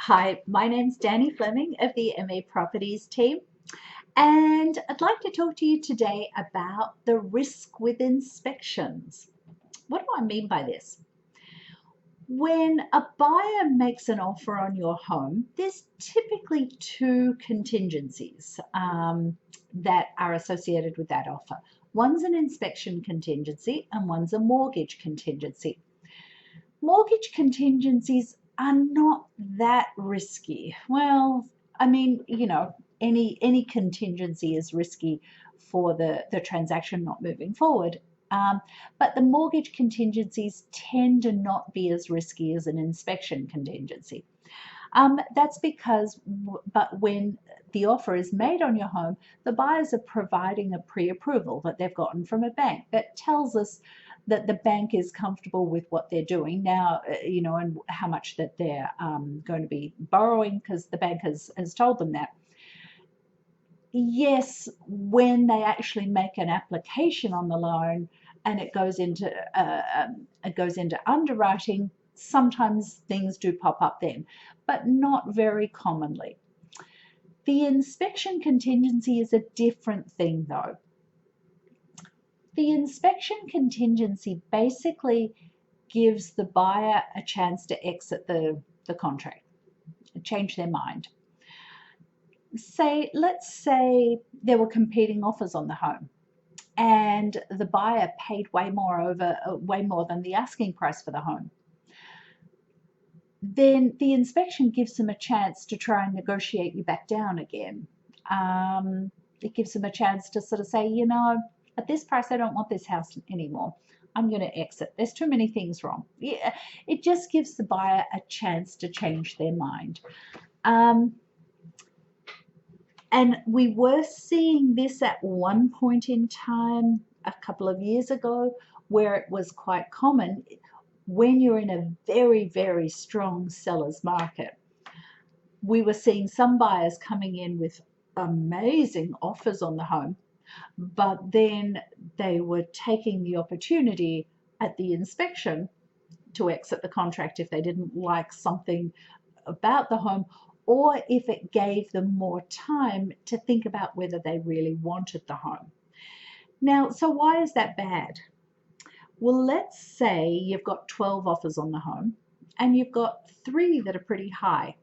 Hi, my name's Danny Fleming of the MA Properties team, and I'd like to talk to you today about the risk with inspections. What do I mean by this? When a buyer makes an offer on your home, there's typically two contingencies that are associated with that offer. One's an inspection contingency and one's a mortgage contingency. Mortgage contingencies are not that risky. Well, I mean, any contingency is risky for the transaction not moving forward. But the mortgage contingencies tend to not be as risky as an inspection contingency. That's because, but when the offer is made on your home, the buyers are providing a pre-approval that they've gotten from a bank that tells us that the bank is comfortable with what they're doing now, and how much that they're going to be borrowing because the bank has told them that. Yes, when they actually make an application on the loan and it goes into underwriting, sometimes things do pop up then, but not very commonly. The inspection contingency is a different thing though. The inspection contingency basically gives the buyer a chance to exit the contract, change their mind. Let's say there were competing offers on the home and the buyer paid way more than the asking price for the home. Then the inspection gives them a chance to try and negotiate you back down again. It gives them a chance to sort of say, at this price, I don't want this house anymore. I'm going to exit. There's too many things wrong. Yeah, it just gives the buyer a chance to change their mind. And we were seeing this at one point in time a couple of years ago, where it was quite common when you're in a very, very strong seller's market. We were seeing some buyers coming in with amazing offers on the home, but then they were taking the opportunity at the inspection to exit the contract if they didn't like something about the home, or if it gave them more time to think about whether they really wanted the home. Now, so why is that bad? Well, let's say you've got 12 offers on the home and you've got 3 that are pretty high,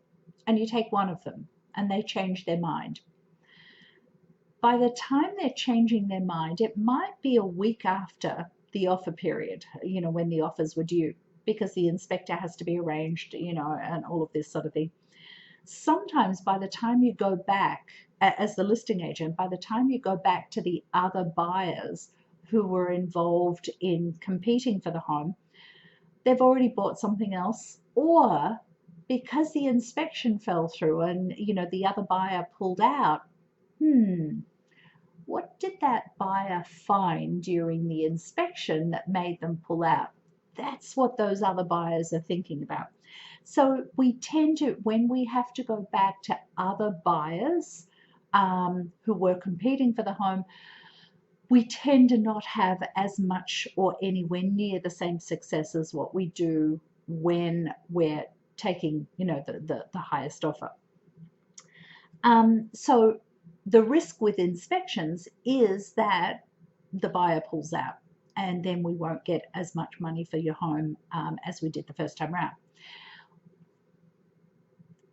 and you take one of them and they change their mind. By the time they're changing their mind, it might be a week after the offer period, when the offers were due, because the inspector has to be arranged, and all of this sort of thing. Sometimes by the time you go back as the listing agent, by the time you go back to the other buyers who were involved in competing for the home, they've already bought something else, or because the inspection fell through and the other buyer pulled out, what did that buyer find during the inspection that made them pull out? That's what those other buyers are thinking about. So we tend to, when we have to go back to other buyers who were competing for the home, we tend to not have as much or anywhere near the same success as what we do when we're taking, the highest offer. So the risk with inspections is that the buyer pulls out, and then we won't get as much money for your home as we did the first time around.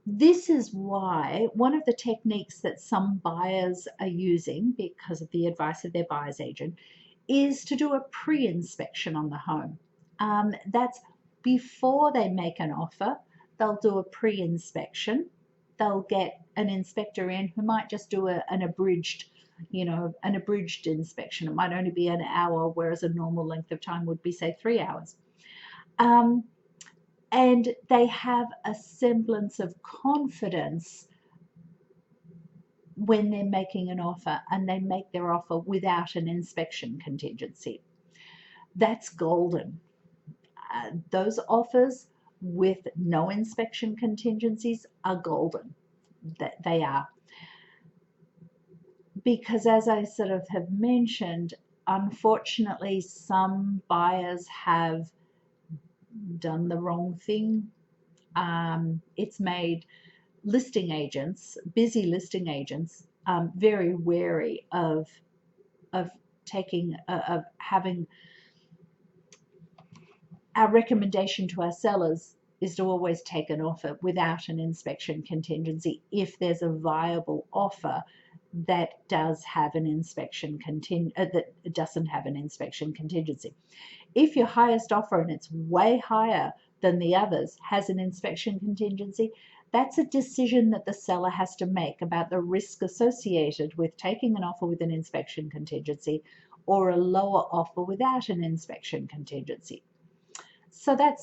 This is why one of the techniques that some buyers are using, because of the advice of their buyer's agent, is to do a pre-inspection on the home. That's before they make an offer. They'll do a pre-inspection. They'll get an inspector in who might just do an abridged inspection. It might only be an hour, whereas a normal length of time would be, say, 3 hours. And they have a semblance of confidence when they're making an offer, and they make their offer without an inspection contingency. That's golden. Those offers with no inspection contingencies are golden. They are. Because as I sort of have mentioned, unfortunately, some buyers have done the wrong thing it's made listing agents, busy listing agents, very wary of taking of having. Our recommendation to our sellers is to always take an offer without an inspection contingency if there's a viable offer that does have an inspection that doesn't have an inspection contingency. If your highest offer, and it's way higher than the others, has an inspection contingency, that's a decision that the seller has to make about the risk associated with taking an offer with an inspection contingency or a lower offer without an inspection contingency. So that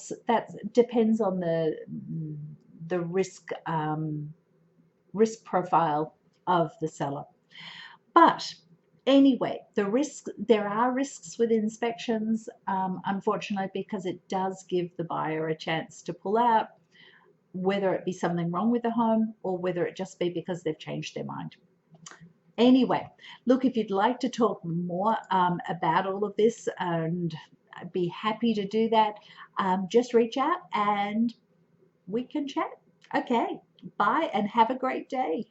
depends on the risk profile of the seller. But anyway, there are risks with inspections, unfortunately, because it does give the buyer a chance to pull out, whether it be something wrong with the home or whether it just be because they've changed their mind. Anyway, look, if you'd like to talk more about all of this, and I'd be happy to do that, just reach out and we can chat. Okay, bye and have a great day.